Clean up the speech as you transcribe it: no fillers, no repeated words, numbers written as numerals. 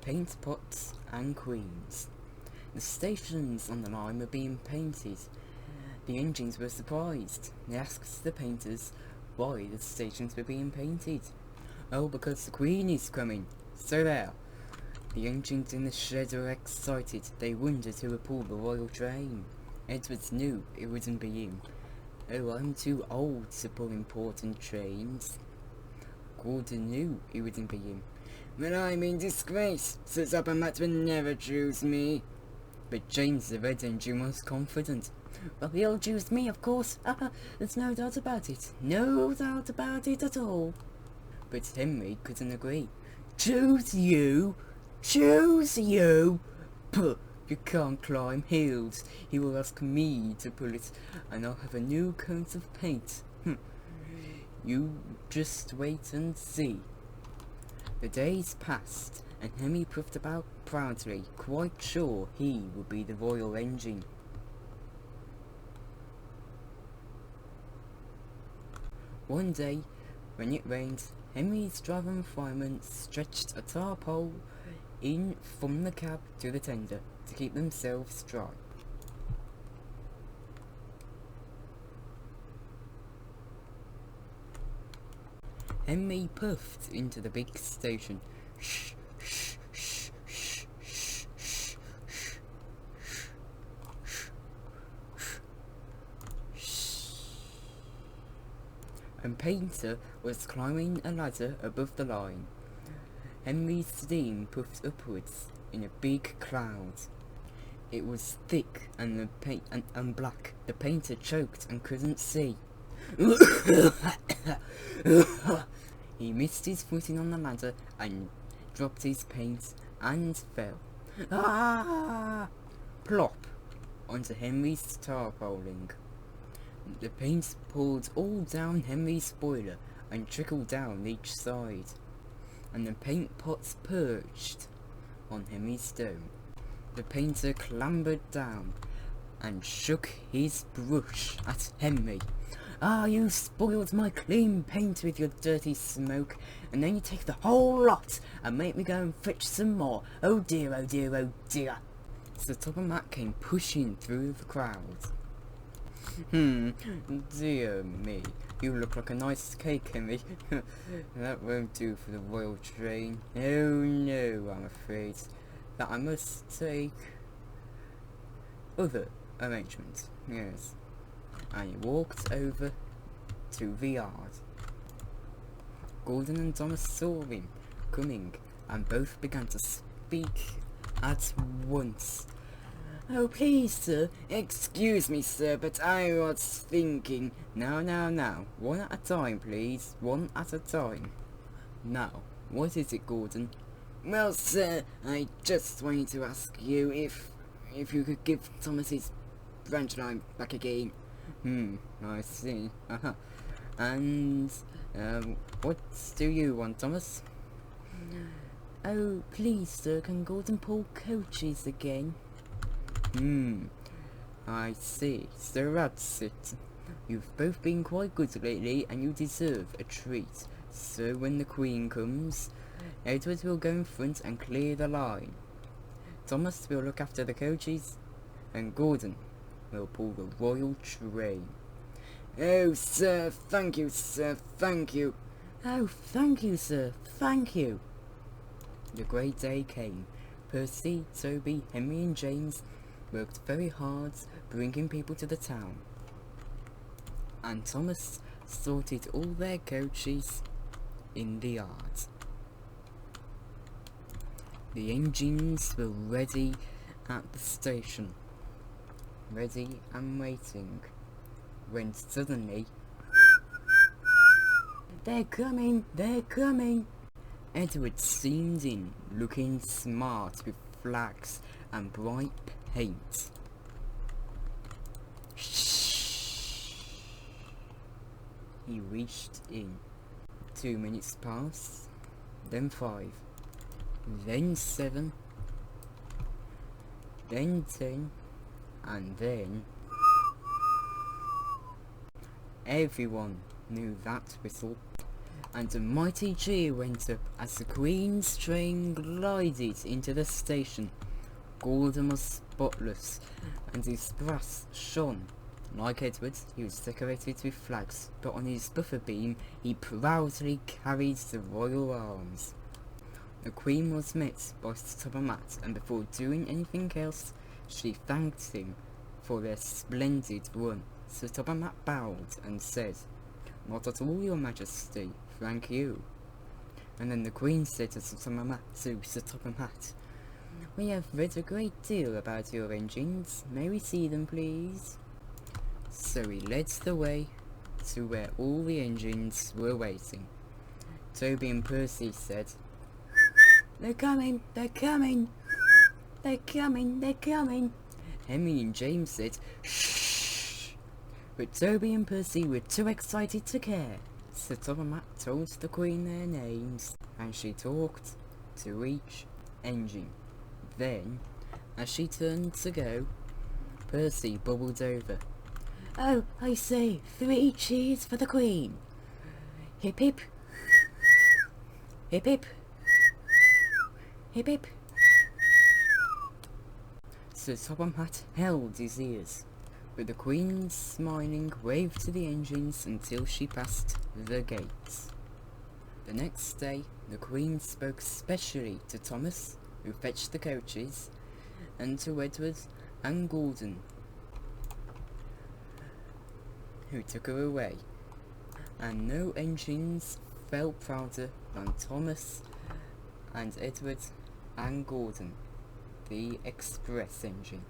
paint pots and queens. The stations on the line were being painted. The engines were surprised. They asked the painters why the stations were being painted. Oh, because the Queen is coming. So there. The engines in the shed were excited. They wondered who would pull the royal train. Edward knew it wouldn't be him. Oh, I'm too old to pull important trains. Gordon knew it wouldn't be him. But I'm in disgrace, since Apperance will never choose me. But James the Red Engine was confident. Well, he'll choose me, of course. There's no doubt about it. No doubt about it at all. But Henry couldn't agree. Choose you? Choose you? Puh, you can't climb hills. He will ask me to pull it, and I'll have a new coat of paint. You just wait and see. The days passed, and Henry puffed about proudly, quite sure he would be the royal engine. One day, when it rained, Henry's driver and fireman stretched a tarpaulin in from the cab to the tender to keep themselves dry. Henry puffed into the big station. Shh, shh, shh, shh, shh, shh, shh, shh, shh. And Painter was climbing a ladder above the line. Henry's steam puffed upwards in a big cloud. It was thick and black. The painter choked and couldn't see. He missed his footing on the ladder and dropped his paint and fell. Plop onto Henry's tarpaulin. The paint poured all down Henry's spoiler and trickled down each side, and the paint pots perched on Henry's dome. The painter clambered down and shook his brush at Henry. You spoiled my clean paint with your dirty smoke, and then you take the whole lot and make me go and fetch some more. Oh dear, oh dear, oh dear. So Top and Matt came pushing through the crowd. Dear me, you look like a nice cake, Henry. That won't do for the royal train. Oh no, I'm afraid that I must take other arrangements. Yes. And he walked over to the yard. Gordon and Thomas saw him coming, and both began to speak at once. Oh, please, sir. Excuse me, sir, but I was thinking... Now. One at a time, please. One at a time. Now, what is it, Gordon? Well, sir, I just wanted to ask you if you could give Thomas his branch line back again. I see. And, what do you want, Thomas? Oh, please, sir, can Gordon pull coaches again? I see. So that's it. You've both been quite good lately, and you deserve a treat. So when the Queen comes, Edward will go in front and clear the line. Thomas will look after the coaches, and Gordon will pull the royal train. Oh, sir, thank you, sir, thank you. Oh, thank you, sir, thank you. The great day came. Percy, Toby, Henry and James worked very hard bringing people to the town. And Thomas sorted all their coaches in the yard. The engines were ready at the station. Ready and waiting, when suddenly... They're coming! They're coming! Edward steamed in, looking smart with flags and bright paint. Shh! He reached in. 2 minutes passed, then 5, then 7, then 10, and then... Everyone knew that whistle. and a mighty cheer went up as the Queen's train glided into the station. Gordon was spotless, and his brass shone. Like Edward, he was decorated with flags, but on his buffer beam he proudly carried the royal arms. The Queen was met by Sir Topham Hatt, and before doing anything else, she thanked him for their splendid run. Sir Topham Hatt bowed and said, "Not at all, your Majesty, thank you." And then the Queen said to Sir Topham Hatt, "We have read a great deal about your engines. May we see them, please?" So he led the way to where all the engines were waiting. Toby and Percy said, "They're coming, they're coming, they're coming, they're coming." Henry and James said, "Shh!" But Toby and Percy were too excited to care. Sir Topham Hatt told the Queen their names, and she talked to each engine. Then, as she turned to go, Percy bubbled over. "Oh, I say, 3 cheers for the Queen! Hip hip! Hip hip! Hip hip!" Sir Topham Hatt held his ears, but the Queen, smiling, waved to the engines until she passed the gates. The next day, the Queen spoke specially to Thomas, who fetched the coaches, and to Edward and Gordon, who took her away, and no engines felt prouder than Thomas and Edward and Gordon, the express engine.